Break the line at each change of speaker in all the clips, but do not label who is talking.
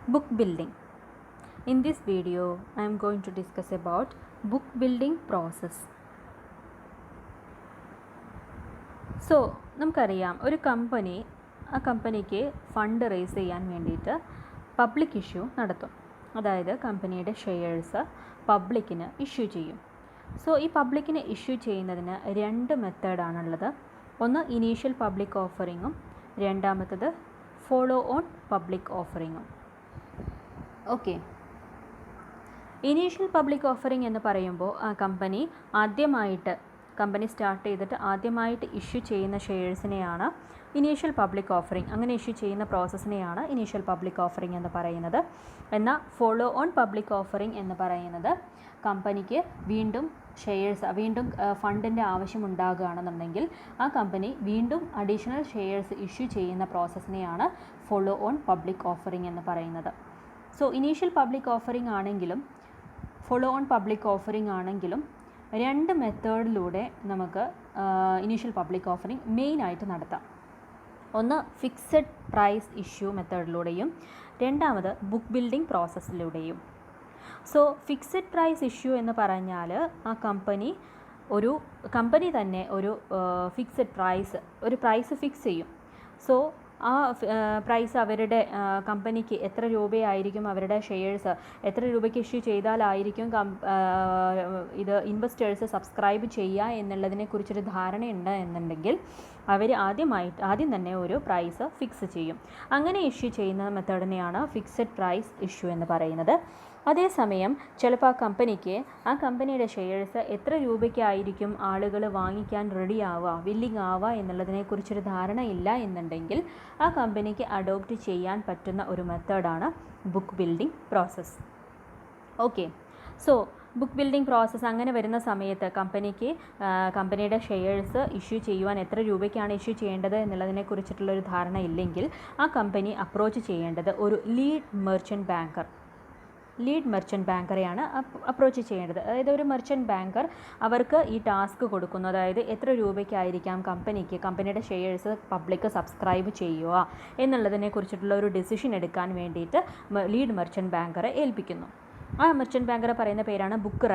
Book building. In this video, I am going to discuss about book building process. So, നമുക്കറിയാം ഒരു കമ്പനിക്ക് fund raise ചെയ്യാൻ വേണ്ടിയിട്ട് public issue നടത്തും. അതായത് കമ്പനിയുടെ ഷെയർസ് പബ്ലിക്കിന് ഇഷ്യൂ ചെയ്യും. സോ ഈ പബ്ലിക്കിന് ഇഷ്യൂ ചെയ്യുന്നതിന് രണ്ട് മെത്തേഡാണുള്ളത്. ഒന്ന് ഇനീഷ്യൽ പബ്ലിക് ഓഫറിങ്ങും രണ്ടാമത്തത് ഫോളോ ഓൺ പബ്ലിക് ഓഫറിങ്ങും. ഓക്കെ, ഇനീഷ്യൽ പബ്ലിക് ഓഫറിംഗ് എന്ന് പറയുമ്പോൾ കമ്പനി സ്റ്റാർട്ട് ചെയ്തിട്ട് ആദ്യമായിട്ട് ഇഷ്യൂ ചെയ്യുന്ന ഷെയർസിനെയാണ് ഇനീഷ്യൽ പബ്ലിക് ഓഫറിംഗ്, അങ്ങനെ ഇഷ്യൂ ചെയ്യുന്ന പ്രോസസ്സിനെയാണ് ഇനീഷ്യൽ പബ്ലിക് ഓഫറിംഗ് എന്ന് പറയുന്നത്. എന്നാൽ ഫോളോ ഓൺ പബ്ലിക് ഓഫറിംഗ് എന്ന് പറയുന്നത് കമ്പനിക്ക് വീണ്ടും ഫണ്ടിൻ്റെ ആവശ്യമുണ്ടാകുകയാണെന്നുണ്ടെങ്കിൽ ആ കമ്പനി വീണ്ടും അഡീഷണൽ ഷെയർസ് ഇഷ്യൂ ചെയ്യുന്ന പ്രോസസ്സിനെയാണ് ഫോളോ ഓൺ പബ്ലിക് ഓഫറിംഗ് എന്ന് പറയുന്നത്. സോ ഇനീഷ്യൽ പബ്ലിക് ഓഫറിംഗ് ആണെങ്കിലും ഫോളോ ഓൺ പബ്ലിക് ഓഫറിംഗ് ആണെങ്കിലും രണ്ട് മെത്തേഡിലൂടെ നമുക്ക് ഇനീഷ്യൽ പബ്ലിക് ഓഫറിംഗ് മെയിനായിട്ട് നടത്താം. ഒന്ന് ഫിക്സഡ് പ്രൈസ് ഇഷ്യൂ മെത്തേഡിലൂടെയും രണ്ടാമത് ബുക്ക് ബിൽഡിംഗ് പ്രോസസ്സിലൂടെയും. സോ ഫിക്സഡ് പ്രൈസ് ഇഷ്യൂ എന്ന് പറഞ്ഞാൽ ആ കമ്പനി തന്നെ ഒരു ഫിക്സഡ് പ്രൈസ് ഫിക്സ് ചെയ്യും. സോ ആ പ്രൈസ് അവരുടെ കമ്പനിക്ക് എത്ര രൂപയായിരിക്കും അവരുടെ ഷെയർസ് എത്ര രൂപയ്ക്ക് ഇഷ്യൂ ചെയ്താലായിരിക്കും ഇത് ഇൻവെസ്റ്റേഴ്സ് സബ്സ്ക്രൈബ് ചെയ്യുക എന്നുള്ളതിനെക്കുറിച്ചൊരു ധാരണയുണ്ട് എന്നുണ്ടെങ്കിൽ അവർ ആദ്യം തന്നെ ഒരു പ്രൈസ് ഫിക്സ് ചെയ്യും. അങ്ങനെ ഇഷ്യൂ ചെയ്യുന്ന മെത്തേഡിനെയാണ് ഫിക്സഡ് പ്രൈസ് ഇഷ്യൂ എന്ന് പറയുന്നത്. അതേസമയം ചിലപ്പോൾ ആ കമ്പനിയുടെ ഷെയർസ് എത്ര രൂപയ്ക്കായിരിക്കും ആളുകൾ വാങ്ങിക്കാൻ വില്ലിങ് ആവുക എന്നുള്ളതിനെക്കുറിച്ചൊരു ധാരണ ഇല്ല എന്നുണ്ടെങ്കിൽ ആ കമ്പനിക്ക് അഡോപ്റ്റ് ചെയ്യാൻ പറ്റുന്ന ഒരു മെത്തേഡാണ് book building process. Okay, so book building process അങ്ങനെ വരുന്ന സമയത്ത് കമ്പനിയുടെ ഷെയർസ് ഇഷ്യൂ ചെയ്യുവാൻ എത്ര രൂപയ്ക്കാണ് ഇഷ്യൂ ചെയ്യേണ്ടത് എന്നുള്ളതിനെക്കുറിച്ചിട്ടുള്ളൊരു ധാരണ ഇല്ലെങ്കിൽ ആ കമ്പനി അപ്രോച്ച് ചെയ്യേണ്ടത് ഒരു ലീഡ് മെർച്ചൻറ്റ് ബാങ്കറെയാണ് അപ്രോച്ച് ചെയ്യേണ്ടത്. അതായത് ഒരു മെർച്ചൻറ്റ് ബാങ്കർ അവർക്ക് ഈ ടാസ്ക് കൊടുക്കുന്നു. അതായത് എത്ര രൂപയ്ക്കായിരിക്കാം കമ്പനിയുടെ ഷെയർസ് പബ്ലിക് സബ്സ്ക്രൈബ് ചെയ്യുക എന്നുള്ളതിനെക്കുറിച്ചിട്ടുള്ള ഒരു ഡിസിഷൻ എടുക്കാൻ വേണ്ടിയിട്ട് ലീഡ് മെർച്ചൻറ്റ് ബാങ്കറെ ഏൽപ്പിക്കുന്നു. ആ മെർച്ചൻറ്റ് ബാങ്കറെ പറയുന്ന പേരാണ് ബുക്ക്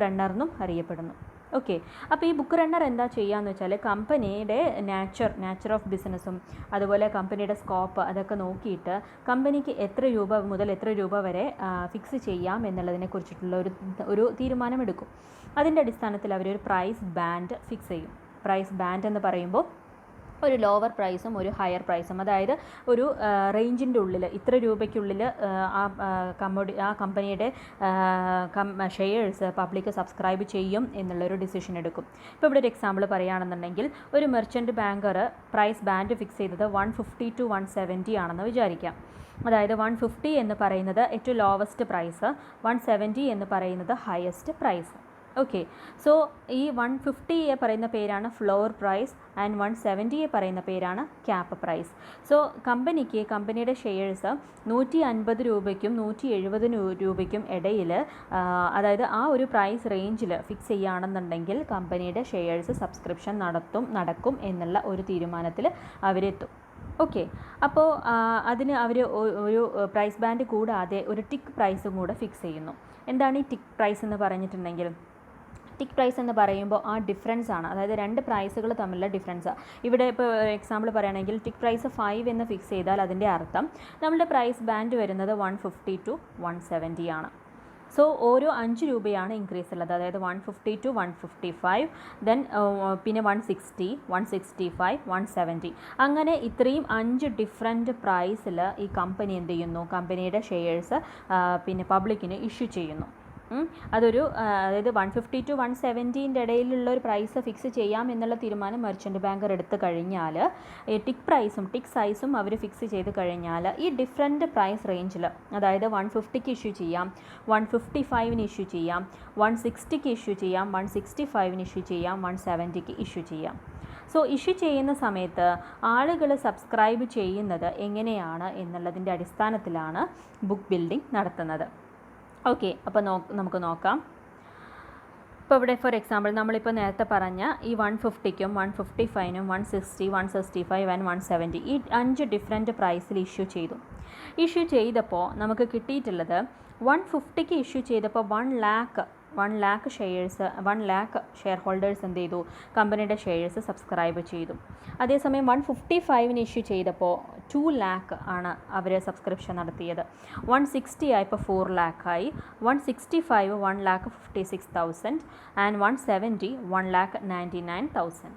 റണ്ണർ എന്നും അറിയപ്പെടുന്നു. ഓക്കെ, അപ്പോൾ ഈ ബുക്ക് റണ്ണർ എന്താ ചെയ്യുകയെന്ന് വെച്ചാൽ കമ്പനിയുടെ നാച്ചർ ഓഫ് ബിസിനസ്സും അതുപോലെ കമ്പനിയുടെ സ്കോപ്പ് അതൊക്കെ നോക്കിയിട്ട് കമ്പനിക്ക് എത്ര രൂപ മുതൽ എത്ര രൂപ വരെ ഫിക്സ് ചെയ്യാം എന്നുള്ളതിനെക്കുറിച്ചിട്ടുള്ള ഒരു തീരുമാനമെടുക്കും. അതിൻ്റെ അടിസ്ഥാനത്തിൽ അവരൊരു പ്രൈസ് ബാൻഡ് ഫിക്സ് ചെയ്യും. പ്രൈസ് ബാൻഡ് എന്ന് പറയുമ്പോൾ ഒരു ലോവർ പ്രൈസും ഒരു ഹയർ പ്രൈസും, അതായത് ഒരു റേഞ്ചിൻ്റെ ഉള്ളിൽ ഇത്ര രൂപയ്ക്കുള്ളിൽ ആ കമ്പനിയുടെ ഷെയർസ് പബ്ലിക് സബ്സ്ക്രൈബ് ചെയ്യും എന്നുള്ളൊരു ഡിസിഷൻ എടുക്കും. ഇപ്പോൾ ഇവിടെ ഒരു എക്സാമ്പിൾ പറയുകയാണെന്നുണ്ടെങ്കിൽ ഒരു merchant banker price band fix ചെയ്തത് 150 to 170 ആണെന്ന് വിചാരിക്കാം. അതായത് 150 എന്ന് പറയുന്നത് ഏറ്റവും ലോവസ്റ്റ് പ്രൈസ്, 170 എന്ന് പറയുന്നത് ഹയസ്റ്റ് പ്രൈസ്. ഓക്കെ, സോ ഈ 150 പറയുന്ന പേരാണ് ഫ്ലോർ പ്രൈസ് ആൻഡ് 170 പറയുന്ന പേരാണ് ക്യാപ്പ് പ്രൈസ്. സോ കമ്പനിയുടെ ഷെയർസ് 150 രൂപയ്ക്കും 170 രൂപയ്ക്കും ഇടയിൽ, അതായത് ആ ഒരു പ്രൈസ് റേഞ്ചിൽ ഫിക്സ് ചെയ്യുകയാണെന്നുണ്ടെങ്കിൽ കമ്പനിയുടെ ഷെയർസ് സബ്സ്ക്രിപ്ഷൻ നടക്കും എന്നുള്ള ഒരു തീരുമാനത്തിൽ അവരെത്തും. ഓക്കെ, അപ്പോൾ അതിന് അവർ ഒരു പ്രൈസ് ബാൻഡ് കൂടാതെ ഒരു ടിക്ക് പ്രൈസും കൂടെ ഫിക്സ് ചെയ്യുന്നു. എന്താണ് ഈ ടിക്ക് പ്രൈസ് എന്ന് പറഞ്ഞിട്ടുണ്ടെങ്കിൽ, ടിക്ക് പ്രൈസ് എന്ന് പറയുമ്പോൾ ആ ഡിഫറൻസ് ആണ്, അതായത് രണ്ട് പ്രൈസുകൾ തമ്മിലുള്ള ഡിഫറൻസാണ്. ഇവിടെ ഇപ്പോൾ എക്സാമ്പിൾ പറയുകയാണെങ്കിൽ ടിക്ക് പ്രൈസ് 5 എന്ന് ഫിക്സ് ചെയ്താൽ അതിൻ്റെ അർത്ഥം നമ്മുടെ പ്രൈസ് ബാൻഡ് വരുന്നത് 150 to 170 ആണ്. സോ ഓരോ 5 രൂപയാണ് ഇൻക്രീസ് ഉള്ളത്, അതായത് 150 to 155, ദെൻ പിന്നെ 160, 165, 170, അങ്ങനെ ഇത്രയും 5 ഡിഫറെൻറ്റ് പ്രൈസിൽ ഈ കമ്പനി എന്ത് ചെയ്യുന്നു, കമ്പനിയുടെ ഷെയർസ് പിന്നെ പബ്ലിക്കിന് ഇഷ്യൂ ചെയ്യുന്നു. അതായത് 150 to 170 ഇടയിലുള്ള ഒരു പ്രൈസ് ഫിക്സ് ചെയ്യാം എന്നുള്ള തീരുമാനം മെർച്ചൻറ്റ് ബാങ്കർ എടുത്തു കഴിഞ്ഞാൽ ടിക്ക് സൈസും അവർ ഫിക്സ് ചെയ്ത് കഴിഞ്ഞാൽ ഈ ഡിഫറെൻറ്റ് പ്രൈസ് റേഞ്ചിൽ, അതായത് 150ക്ക് ഇഷ്യൂ ചെയ്യാം, 155 ഇഷ്യൂ ചെയ്യാം, 160 ഇഷ്യൂ ചെയ്യാം, 165 ഇഷ്യൂ ചെയ്യാം, 170 ഇഷ്യൂ ചെയ്യാം. സോ ഇഷ്യൂ ചെയ്യുന്ന സമയത്ത് ആളുകൾ സബ്സ്ക്രൈബ് ചെയ്യുന്നത് എങ്ങനെയാണ് എന്നുള്ളതിൻ്റെ അടിസ്ഥാനത്തിലാണ് ബുക്ക് ബിൽഡിംഗ് നടത്തുന്നത്. ഓക്കെ, അപ്പോൾ നമുക്ക് നോക്കാം. ഇപ്പോൾ ഇവിടെ ഫോർ എക്സാമ്പിൾ നമ്മളിപ്പോൾ നേരത്തെ പറഞ്ഞ ഈ 150ക്കും 155നും 160, 165 ആൻഡ് 170 ഈ 5 ഡിഫറെൻറ്റ് പ്രൈസിൽ ഇഷ്യൂ ചെയ്തപ്പോൾ നമുക്ക് കിട്ടിയിട്ടുള്ളത് 150ക്ക് ഇഷ്യൂ ചെയ്തപ്പോൾ 1 ലാക്ക് ഷെയർ ഹോൾഡേഴ്സ് എന്ത് ചെയ്തു, കമ്പനിയുടെ ഷെയർസ് സബ്സ്ക്രൈബ് ചെയ്തു. അതേസമയം 155ന് ഇഷ്യൂ ചെയ്തപ്പോൾ 2 ലാക്ക് ആണ് അവർ സബ്സ്ക്രിപ്ഷൻ നടത്തിയത്. 160 ആയപ്പോൾ 4 ലാക്കായി. 165 1,56,000 ആൻഡ് 170 1,99,000.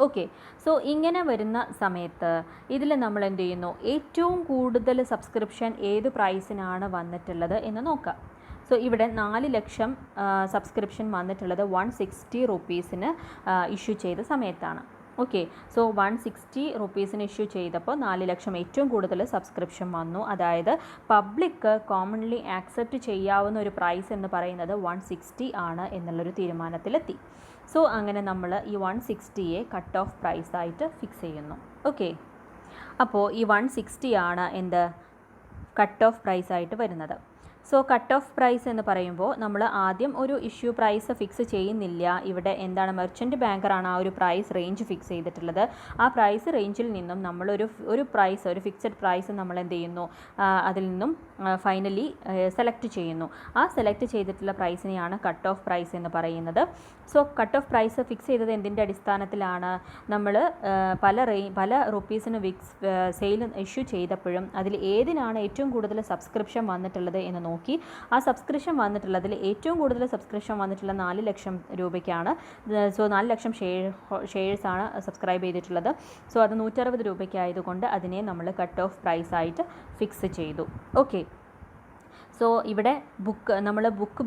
ഓക്കെ, സോ ഇങ്ങനെ വരുന്ന സമയത്ത് ഇതിൽ നമ്മൾ എന്ത് ചെയ്യുന്നു, ഏറ്റവും കൂടുതൽ സബ്സ്ക്രിപ്ഷൻ ഏത് പ്രൈസിനാണ് വന്നിട്ടുള്ളത് എന്ന് നോക്കാം. സോ ഇവിടെ 4 ലക്ഷം സബ്സ്ക്രിപ്ഷൻ വന്നിട്ടുള്ളത് 160 റുപ്പീസിന് ഇഷ്യൂ ചെയ്ത സമയത്താണ്. ഓക്കെ, സോ 160 റുപ്പീസിന് ഇഷ്യൂ ചെയ്തപ്പോൾ 4 ലക്ഷം ഏറ്റവും കൂടുതൽ സബ്സ്ക്രിപ്ഷൻ വന്നു. അതായത് പബ്ലിക് കോമൺലി ആക്സെപ്റ്റ് ചെയ്യാവുന്ന ഒരു പ്രൈസ് എന്ന് പറയുന്നത് 160 ആണ് എന്നുള്ളൊരു തീരുമാനത്തിലെത്തി. സോ അങ്ങനെ നമ്മൾ ഈ 160യെ കട്ട് ഓഫ് പ്രൈസായിട്ട് ഫിക്സ് ചെയ്യുന്നു. ഓക്കെ, അപ്പോൾ ഈ 160 ആണ് എന്ത് കട്ട് ഓഫ് പ്രൈസായിട്ട് വരുന്നത്. സോ കട്ട് ഓഫ് പ്രൈസ് എന്ന് പറയുമ്പോൾ നമ്മൾ ആദ്യം ഒരു ഇഷ്യൂ പ്രൈസ് ഫിക്സ് ചെയ്യുന്നില്ല. ഇവിടെ എന്താണ്, മെർച്ചൻ്റ് ബാങ്കറാണ് ആ ഒരു പ്രൈസ് റേഞ്ച് ഫിക്സ് ചെയ്തിട്ടുള്ളത്. ആ പ്രൈസ് റേഞ്ചിൽ നിന്നും നമ്മളൊരു ഒരു ഫിക്സഡ് പ്രൈസ് നമ്മൾ എന്ത് ചെയ്യുന്നു, അതിൽ നിന്നും ഫൈനലി സെലക്ട് ചെയ്യുന്നു. ആ സെലക്ട് ചെയ്തിട്ടുള്ള പ്രൈസിനെയാണ് കട്ട് ഓഫ് പ്രൈസ് എന്ന് പറയുന്നത്. So cut off price fix ചെയ്തത് എന്തിൻ്റെ അടിസ്ഥാനത്തിലാണ്, നമ്മൾ പല റുപ്പീസിന് സെയിൽ ഇഷ്യൂ ചെയ്തപ്പോഴും അതിൽ ഏതിനാണ് ഏറ്റവും കൂടുതൽ സബ്സ്ക്രിപ്ഷൻ വന്നിട്ടുള്ളത് എന്ന് നോക്കി. ആ സബ്സ്ക്രിപ്ഷൻ വന്നിട്ടുള്ളതിൽ ഏറ്റവും കൂടുതൽ സബ്സ്ക്രിപ്ഷൻ വന്നിട്ടുള്ള 4 ലക്ഷം രൂപയ്ക്കാണ്. സോ 4 ലക്ഷം ഷെയർസാണ് സബ്സ്ക്രൈബ് ചെയ്തിട്ടുള്ളത്. സോ അത് 160 രൂപയ്ക്കായതുകൊണ്ട് അതിനെ നമ്മൾ കട്ട് ഓഫ് പ്രൈസായിട്ട് ഫിക്സ് ചെയ്തു. ഓക്കെ, സോ ഇവിടെ നമ്മൾ ബുക്ക്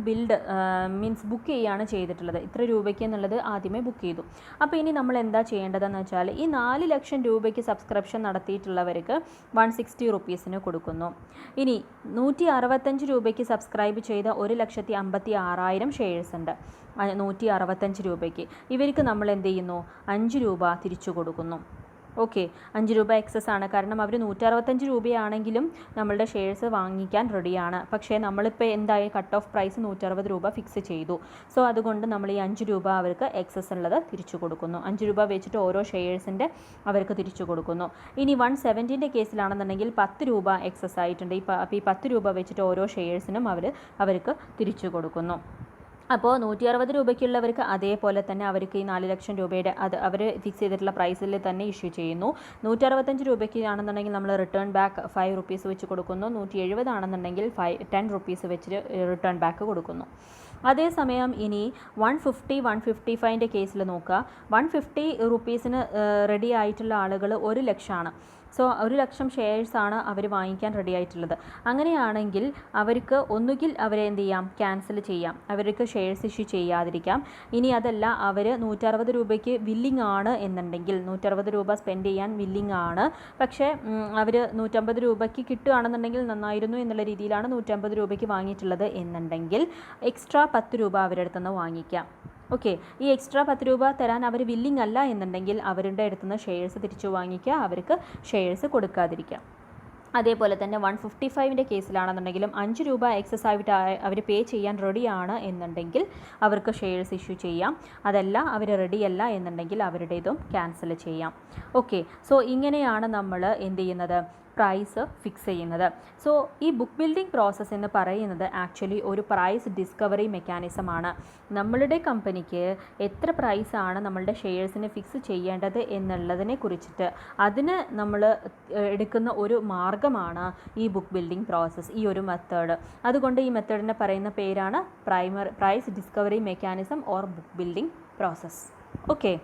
ബുക്ക് ചെയ്യുകയാണ് ചെയ്തിട്ടുള്ളത്. ഇത്ര രൂപയ്ക്ക് എന്നുള്ളത് ആദ്യമേ ബുക്ക് ചെയ്തു. അപ്പോൾ ഇനി നമ്മൾ എന്താ ചെയ്യേണ്ടതെന്ന് വെച്ചാൽ ഈ 4 ലക്ഷം രൂപയ്ക്ക് സബ്സ്ക്രിപ്ഷൻ നടത്തിയിട്ടുള്ളവർക്ക് 160 റുപ്പീസിന് കൊടുക്കുന്നു. ഇനി 165 രൂപയ്ക്ക് സബ്സ്ക്രൈബ് ചെയ്ത 1,56,000 ഷെയർസ് ഉണ്ട്. 165 രൂപയ്ക്ക് ഇവർക്ക് നമ്മൾ എന്ത് ചെയ്യുന്നു, 5 രൂപ തിരിച്ചു കൊടുക്കുന്നു. ഓക്കെ, 5 രൂപ എക്സസ് ആണ്. കാരണം അവർ 165 രൂപയാണെങ്കിലും നമ്മളുടെ ഷെയർസ് വാങ്ങിക്കാൻ റെഡിയാണ്. പക്ഷേ നമ്മളിപ്പോൾ എന്തായി, കട്ട് ഓഫ് പ്രൈസ് 160 രൂപ ഫിക്സ് ചെയ്തു. സോ അതുകൊണ്ട് നമ്മൾ ഈ 5 രൂപ അവർക്ക് എക്സസ് ഉള്ളത് തിരിച്ചു കൊടുക്കുന്നു. 5 രൂപ വെച്ചിട്ട് ഓരോ ഷെയർസിൻ്റെ അവർക്ക് തിരിച്ചു കൊടുക്കുന്നു. ഇനി 170ൻ്റെ കേസിലാണെന്നുണ്ടെങ്കിൽ 10 രൂപ എക്സസ് ആയിട്ടുണ്ട്. അപ്പോൾ ഈ 10 രൂപ വെച്ചിട്ട് ഓരോ ഷെയർസിനും അവർക്ക് തിരിച്ചു കൊടുക്കുന്നു. അപ്പോൾ 160 രൂപയ്ക്കുള്ളവർക്ക് അതേപോലെ തന്നെ അവർക്ക് ഈ 4 ലക്ഷം രൂപയുടെ അവർ ഫിക്സ് ചെയ്തിട്ടുള്ള പ്രൈസിൽ തന്നെ ഇഷ്യൂ ചെയ്യുന്നു. 165 രൂപയ്ക്ക് ആണെന്നുണ്ടെങ്കിൽ നമ്മൾ റിട്ടേൺ ബാക്ക് 5 റുപ്പീസ് വെച്ച് കൊടുക്കുന്നു. 170 ആണെന്നുണ്ടെങ്കിൽ 10 റുപ്പീസ് വെച്ച് റിട്ടേൺ ബാക്ക് കൊടുക്കുന്നു. അതേസമയം ഇനി 155ൻ്റെ കേസിൽ നോക്കുക. 150 റുപ്പീസിന് റെഡി ആയിട്ടുള്ള ആളുകൾ 1 ലക്ഷമാണ്. സോ 1 ലക്ഷം ഷെയർസാണ് അവർ വാങ്ങിക്കാൻ റെഡി ആയിട്ടുള്ളത്. അങ്ങനെയാണെങ്കിൽ അവർക്ക് ഒന്നുകിൽ അവരെ എന്ത് ചെയ്യാം, ക്യാൻസൽ ചെയ്യാം, അവർക്ക് ഷെയർസ് ഇഷ്യൂ ചെയ്യാതിരിക്കാം. ഇനി അതല്ല, അവർ 160 രൂപയ്ക്ക് വില്ലിംഗ് ആണ് എന്നുണ്ടെങ്കിൽ 160 രൂപ സ്പെൻഡ് ചെയ്യാൻ വില്ലിംഗ് ആണ്, പക്ഷേ അവർ 150 രൂപയ്ക്ക് കിട്ടുകയാണെന്നുണ്ടെങ്കിൽ നന്നായിരുന്നു എന്നുള്ള രീതിയിലാണ് 150 രൂപയ്ക്ക് വാങ്ങിയിട്ടുള്ളത് എന്നുണ്ടെങ്കിൽ എക്സ്ട്രാ 10 രൂപ അവരുടെ അടുത്തുനിന്ന് വാങ്ങിക്കാം. ഓക്കെ, ഈ എക്സ്ട്രാ 10 രൂപ തരാൻ അവർ വില്ലിംഗ് അല്ല എന്നുണ്ടെങ്കിൽ അവരുടെ അടുത്തുനിന്ന് ഷെയർസ് തിരിച്ചു വാങ്ങിക്കുക, അവർക്ക് ഷെയർസ് കൊടുക്കാതിരിക്കാം. അതേപോലെ തന്നെ 155ൻ്റെ കേസിലാണെന്നുണ്ടെങ്കിലും 5 രൂപ എക്സസ് ആയിട്ട് അവർ പേ ചെയ്യാൻ റെഡിയാണ് എന്നുണ്ടെങ്കിൽ അവർക്ക് ഷെയർസ് ഇഷ്യൂ ചെയ്യാം. അതല്ല, അവർ റെഡിയല്ല എന്നുണ്ടെങ്കിൽ അവരുടേതും ക്യാൻസൽ ചെയ്യാം. ഓക്കെ, സോ ഇങ്ങനെയാണ് നമ്മൾ എന്ത് ചെയ്യുന്നത്, പ്രൈസ് ഫിക്സ് ചെയ്യുന്നത്. സോ ഈ ബുക്ക് ബിൽഡിംഗ് പ്രോസസ്സ് എന്ന് പറയുന്നത് ആക്ച്വലി ഒരു പ്രൈസ് ഡിസ്കവറി മെക്കാനിസമാണ്. നമ്മളുടെ കമ്പനിക്ക് എത്ര പ്രൈസാണ് നമ്മളുടെ ഷെയർസിന് ഫിക്സ് ചെയ്യേണ്ടത് എന്നുള്ളതിനെ കുറിച്ചിട്ട് അതിന് നമ്മൾ എടുക്കുന്ന ഒരു മാർഗമാണ് ഈ ബുക്ക് ബിൽഡിംഗ് പ്രോസസ്സ്, ഈ ഒരു മെത്തേഡ്. അതുകൊണ്ട് ഈ മെത്തേഡിനെ പറയുന്ന പേരാണ് price discovery mechanism or book building process. Okay.